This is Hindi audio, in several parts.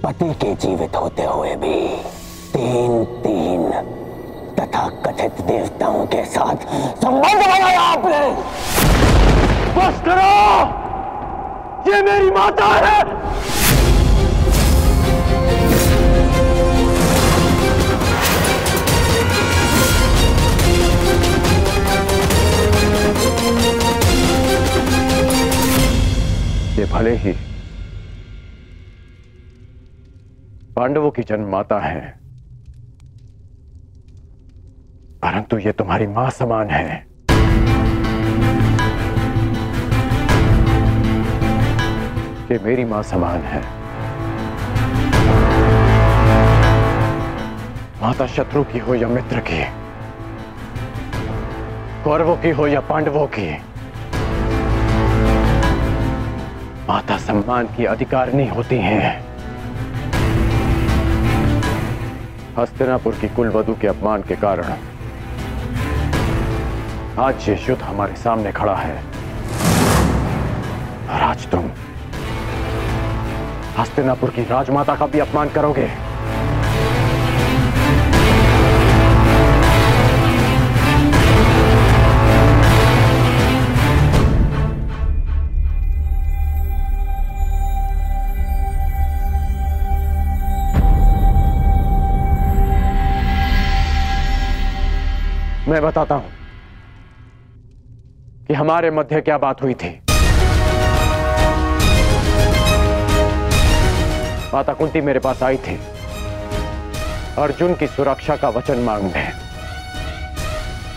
पति के जीवित होते हुए भी तीन तथा कथित देवताओं के साथ संबंध बनाया आपने। बस करो, ये मेरी माता है। ये भले ही पांडवों की जन्म माता है, परंतु ये तुम्हारी मां समान है। ये मेरी मां समान है। माता शत्रु की हो या मित्र की, कौरवों की हो या पांडवों की, माता सम्मान की अधिकारिणी होती हैं। हस्तिनापुर की कुलवधू के अपमान के कारण आज ये युद्ध हमारे सामने खड़ा है और आज तुम हस्तिनापुर की राजमाता का भी अपमान करोगे। मैं बताता हूं कि हमारे मध्य क्या बात हुई थी। माता कुंती मेरे पास आई थी अर्जुन की सुरक्षा का वचन मांगने,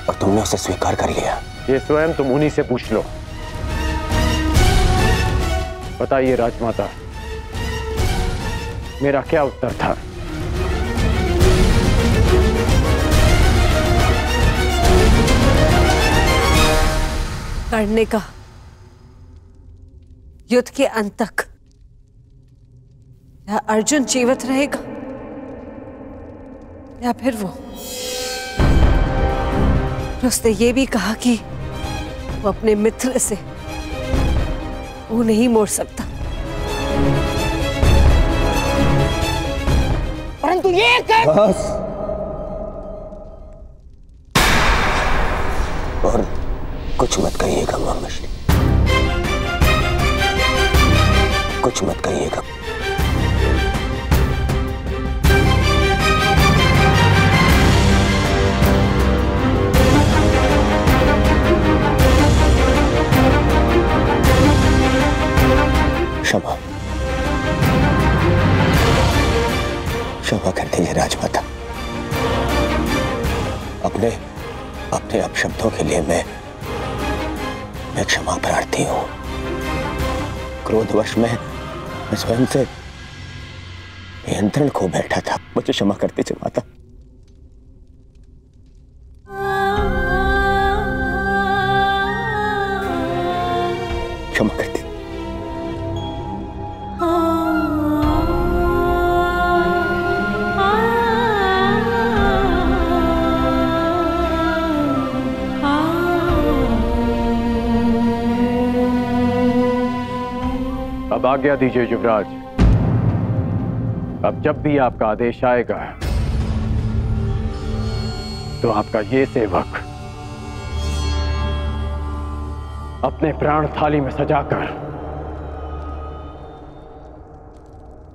और तुमने उसे स्वीकार कर लिया। ये स्वयं तुम उन्हीं से पूछ लो। बताइए राजमाता, मेरा क्या उत्तर था? लड़ने का, युद्ध के अंत तक या अर्जुन जीवित रहेगा या फिर उसने ये भी कहा कि वो अपने मित्र से वो नहीं मोड़ सकता। परंतु ये बस और कुछ मत कहिएगा मामाश्री, कुछ मत कहिएगा। क्षमा क्षमा कर दीजिए राजमाता। अपने अपशब्दों के लिए मैं क्षमा प्रार्थी हूं। क्रोधवश में मैं स्वयं से नियंत्रण खो बैठा था। मुझे क्षमा कर दीजिए माता। क्षमा कर दीजिए। अब आज्ञा दीजिए युवराज। अब जब भी आपका आदेश आएगा तो आपका ये सेवक अपने प्राण थाली में सजाकर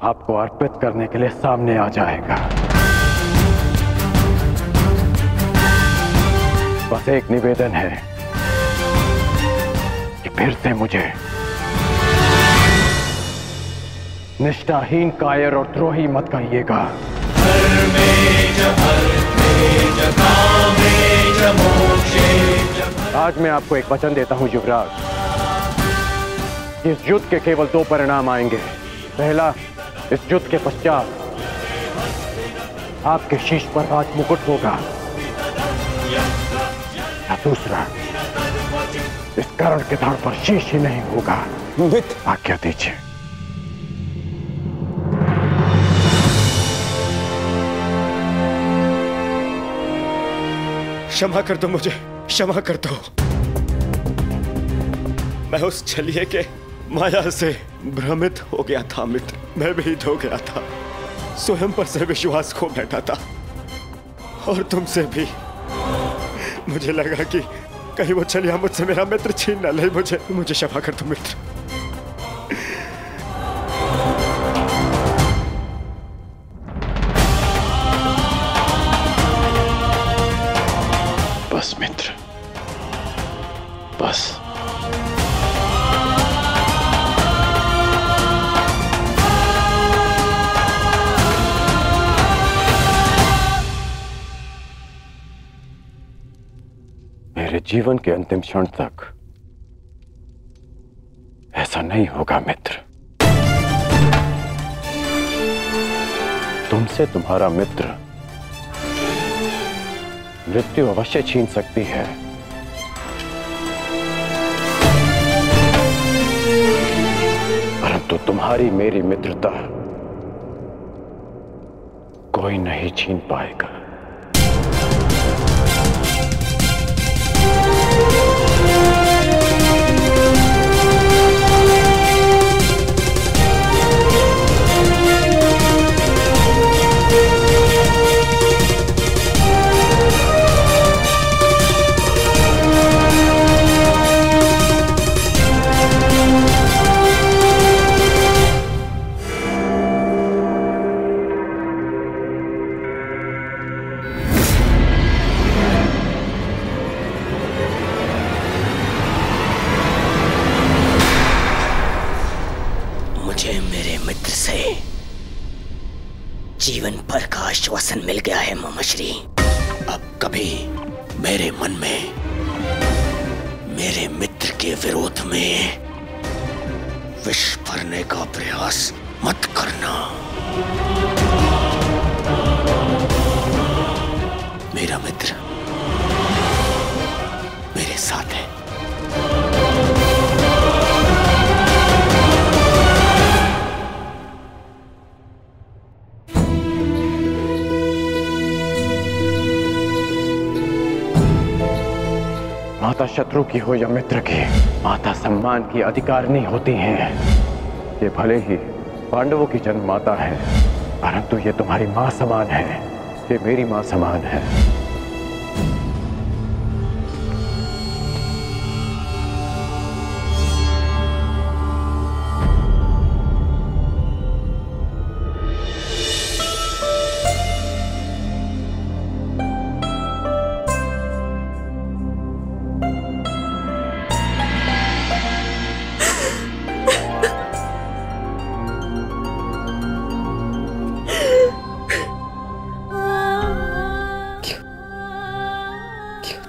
आपको अर्पित करने के लिए सामने आ जाएगा। बस एक निवेदन है कि फिर से मुझे निष्ठाहीन, कायर और द्रोही मत कहिएगा। आज मैं आपको एक वचन देता हूं युवराज। इस युद्ध के केवल दो परिणाम आएंगे। पहला, इस युद्ध के पश्चात आपके शीश पर राज मुकुट होगा, या दूसरा, इस कर्ण के धड़ पर शीश ही नहीं होगा। आज्ञा दीजिए। क्षमा कर दो मुझे, क्षमा कर दो। मैं उस छलिए के माया से भ्रमित हो गया था मित्र, मैं भीत हो गया था, स्वयं पर से विश्वास खो बैठा था और तुमसे भी। मुझे लगा कि कहीं वो छलिया मुझसे मेरा मित्र छीन न ले। मुझे क्षमा कर दो मित्र। बस मित्र, बस। मेरे जीवन के अंतिम क्षण तक ऐसा नहीं होगा मित्र। तुमसे तुम्हारा मित्र मृत्यु अवश्य छीन सकती है, परंतु तुम्हारी मेरी मित्रता कोई नहीं छीन पाएगा। मुझे मेरे मित्र से जीवन भर का आश्वासन मिल गया है ममश्री। अब कभी मेरे मन में मेरे मित्र के विरोध में विष भरने का प्रयास मत करना। मेरा मित्र मेरे साथ है। माता शत्रु की हो या मित्र की, माता सम्मान की अधिकारिणी होती हैं। ये भले ही पांडवों की जन्म माता है, परंतु ये तुम्हारी मां समान है, ये मेरी मां समान है।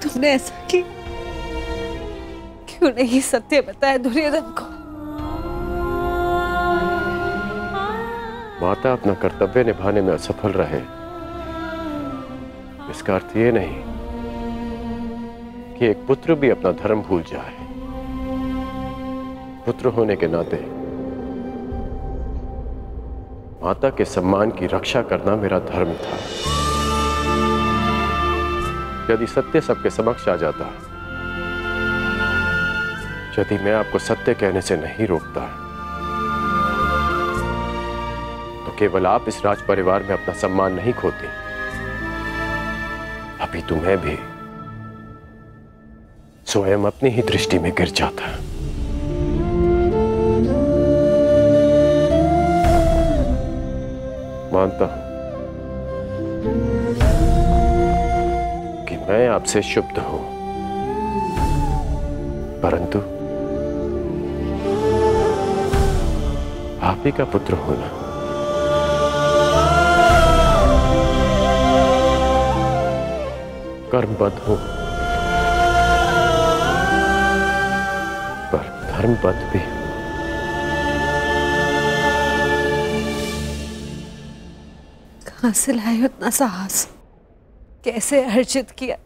तुमने ऐसा किया? क्यों नहीं सत्य बताया दुर्योधन को? माता अपना कर्तव्य निभाने में असफल रहे, इसका अर्थ ये नहीं कि एक पुत्र भी अपना धर्म भूल जाए। पुत्र होने के नाते माता के सम्मान की रक्षा करना मेरा धर्म था। यदि सत्य सबके समक्ष आ जाता, यदि मैं आपको सत्य कहने से नहीं रोकता, तो केवल आप इस राज परिवार में अपना सम्मान नहीं खोते, अभी तुम्हें भी स्वयं अपनी ही दृष्टि में गिर जाता। मानता हूं कि मैं आपसे शुद्ध हूं, परंतु आप ही का पुत्र होना कर्मबद्ध हूं, पर धर्मबद्ध भी। कहां से लाए उतना साहस? कैसे अर्जित किया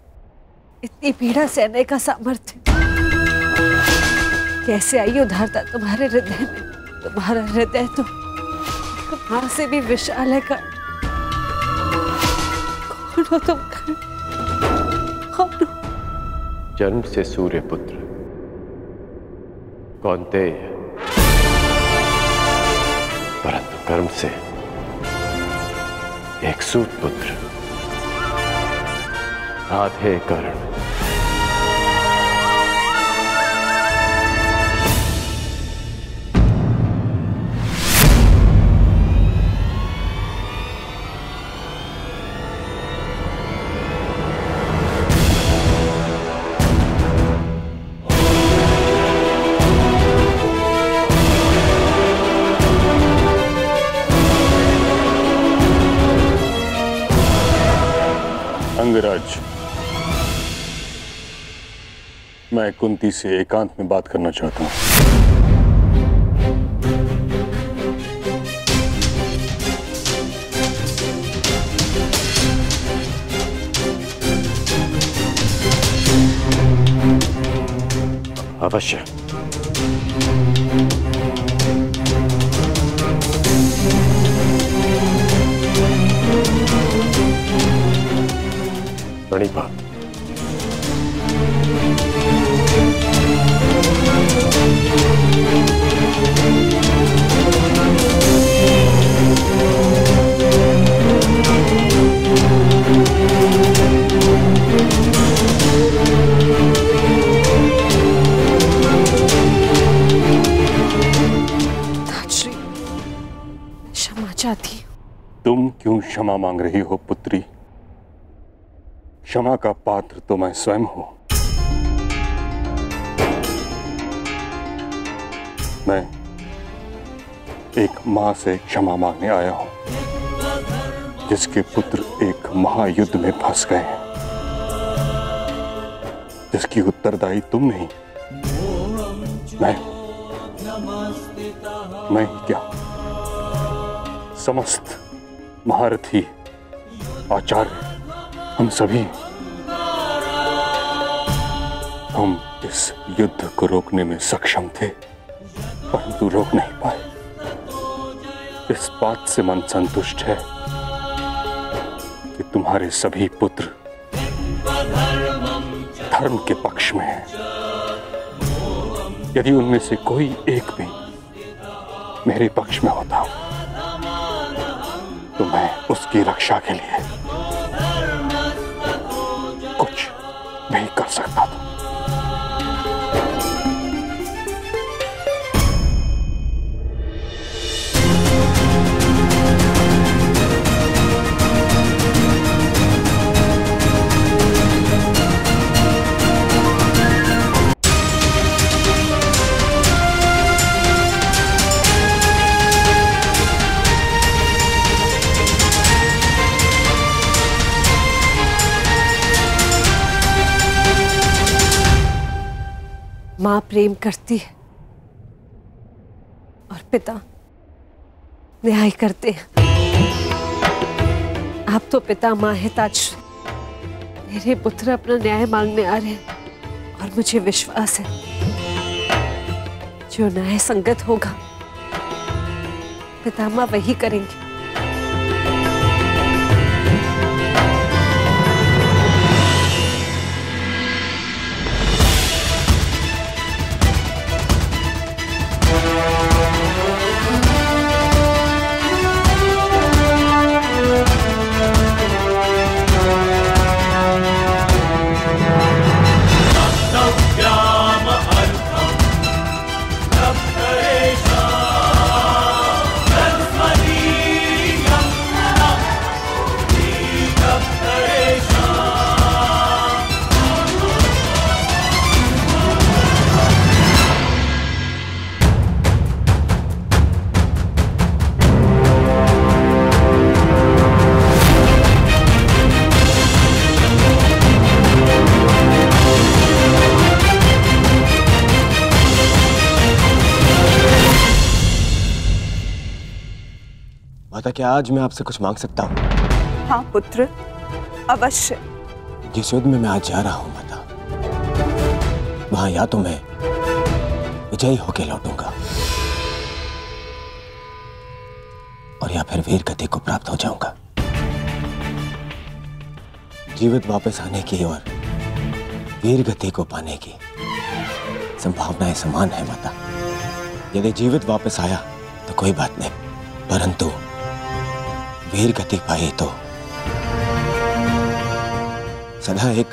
इतनी पीड़ा सहने का सामर्थ्य? कैसे आई उदारता तुम्हारे हृदय में? तुम्हारा हृदय तो मां से भी विशाल है। कौन हो तुम? कौन हो? जन्म से सूर्य पुत्र कौन्तेय। कर्म से एक सूत पुत्र, राधे कर्ण। अंगराज, मैं कुंती से एकांत में बात करना चाहता हूं। अवश्य। प्रणीपा, ताजश्री, क्षमा चाहती हूँ। तुम क्यों क्षमा मांग रही हो पुत्री? क्षमा का पात्र तो मैं स्वयं हूं। मैं एक मां से क्षमा मांगने आया हूं, जिसके पुत्र एक महायुद्ध में फंस गए हैं, जिसकी उत्तरदायी तुम नहीं, मैं ही क्या, समस्त महारथी, आचार्य, हम सभी, हम इस युद्ध को रोकने में सक्षम थे, परंतु रोक नहीं पाए। इस बात से मन संतुष्ट है कि तुम्हारे सभी पुत्र धर्म के पक्ष में हैं। यदि उनमें से कोई एक भी मेरे पक्ष में होता तो मैं उसकी रक्षा के लिए कुछ भी कर सकता था। मां प्रेम करती है और पिता न्याय करते हैं। आप तो पिता मां है ताजश्री। मेरे पुत्र अपना न्याय मांगने आ रहे हैं और मुझे विश्वास है जो न्याय संगत होगा पितामह वही करेंगे। माता, क्या आज मैं आपसे कुछ मांग सकता हूँ? हाँ पुत्र, अवश्य। जिस युद्ध में मैं आज जा रहा हूँ माता, वहां या तो मैं विजयी होके लौटूंगा और या फिर वीर गति को प्राप्त हो जाऊंगा। जीवित वापस आने की और वीर गति को पाने की संभावनाएं समान है माता। यदि जीवित वापस आया तो कोई बात नहीं, परंतु वीर गति पाई तो सदा एक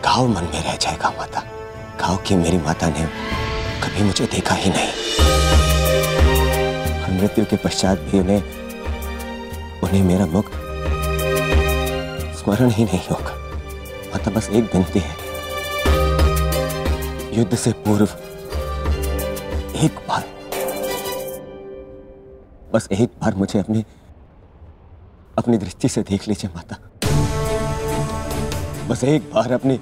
घाव मन में रह जाएगा माता। घाव कि मेरी माता ने कभी मुझे देखा ही नहीं और मृत्यु के पश्चात भी उन्हें मेरा मुख स्मरण ही नहीं होगा। माता बस एक विनती है, युद्ध से पूर्व एक बार, बस एक बार मुझे अपनी दृष्टि से देख लीजिए माता। बस एक बार अपनी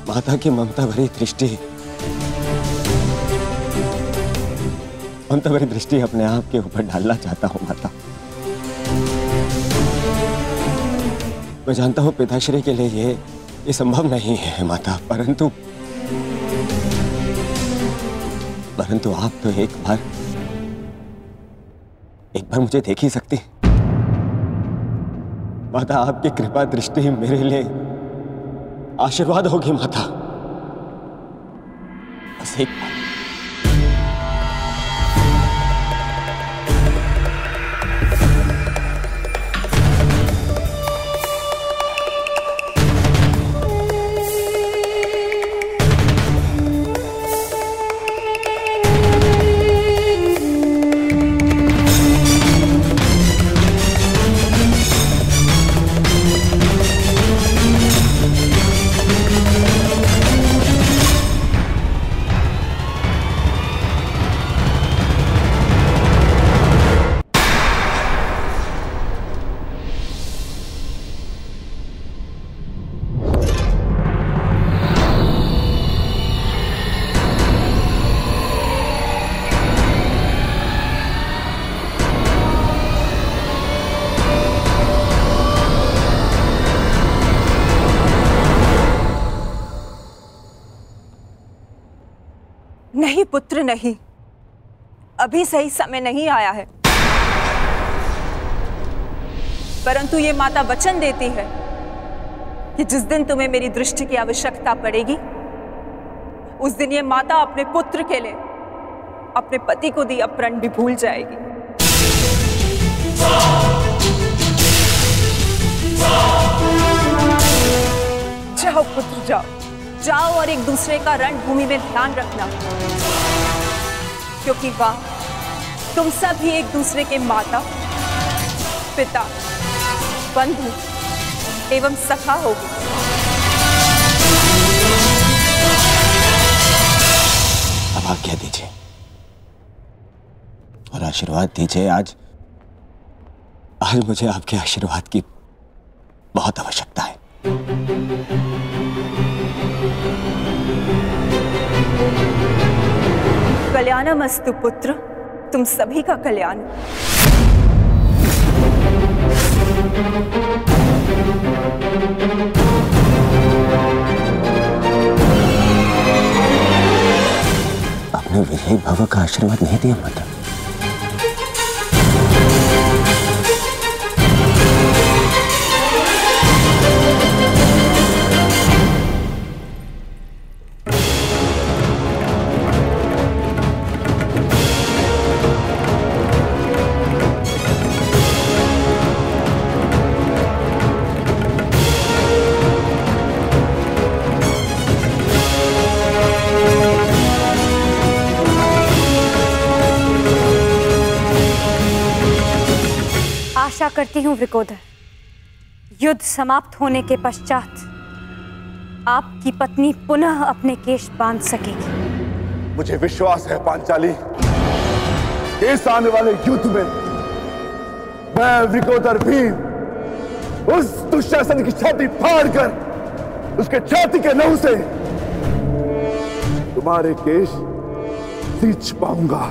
माता की ममता भरी दृष्टि अपने आप के ऊपर डालना चाहता हूं माता। मैं जानता हूं पिताश्री के लिए ये संभव नहीं है माता, परंतु आप तो एक बार मुझे देख ही सकती माता। आपकी कृपा दृष्टि मेरे लिए आशीर्वाद होगी माता। बस एक बार। नहीं पुत्र नहीं, अभी सही समय नहीं आया है। परंतु ये माता वचन देती है कि जिस दिन तुम्हें मेरी दृष्टि की आवश्यकता पड़ेगी, उस दिन ये माता अपने पुत्र के लिए अपने पति को दिया प्रण भी भूल जाएगी। जाओ पुत्र जाओ और एक दूसरे का रणभूमि में ध्यान रखना, क्योंकि वहां तुम सब ही एक दूसरे के माता, पिता, बंधु एवं सखा होगी। अब आज्ञा दीजिए और आशीर्वाद दीजिए। आज मुझे आपके आशीर्वाद की बहुत आवश्यकता है। कल्याणमस्तु पुत्र, तुम सभी का कल्याण। आपने विजयी भव का आशीर्वाद नहीं दिया माता। आशा करती हूँ वृकोदर, युद्ध समाप्त होने के पश्चात आपकी पत्नी पुनः अपने केश बांध सकेगी। मुझे विश्वास है पांचाली, इस आने वाले युद्ध में मैं वृकोदर भीम उस दुशासन की छाती फाड़कर उसके छाती के लहू से तुम्हारे केश सींच पाऊंगा।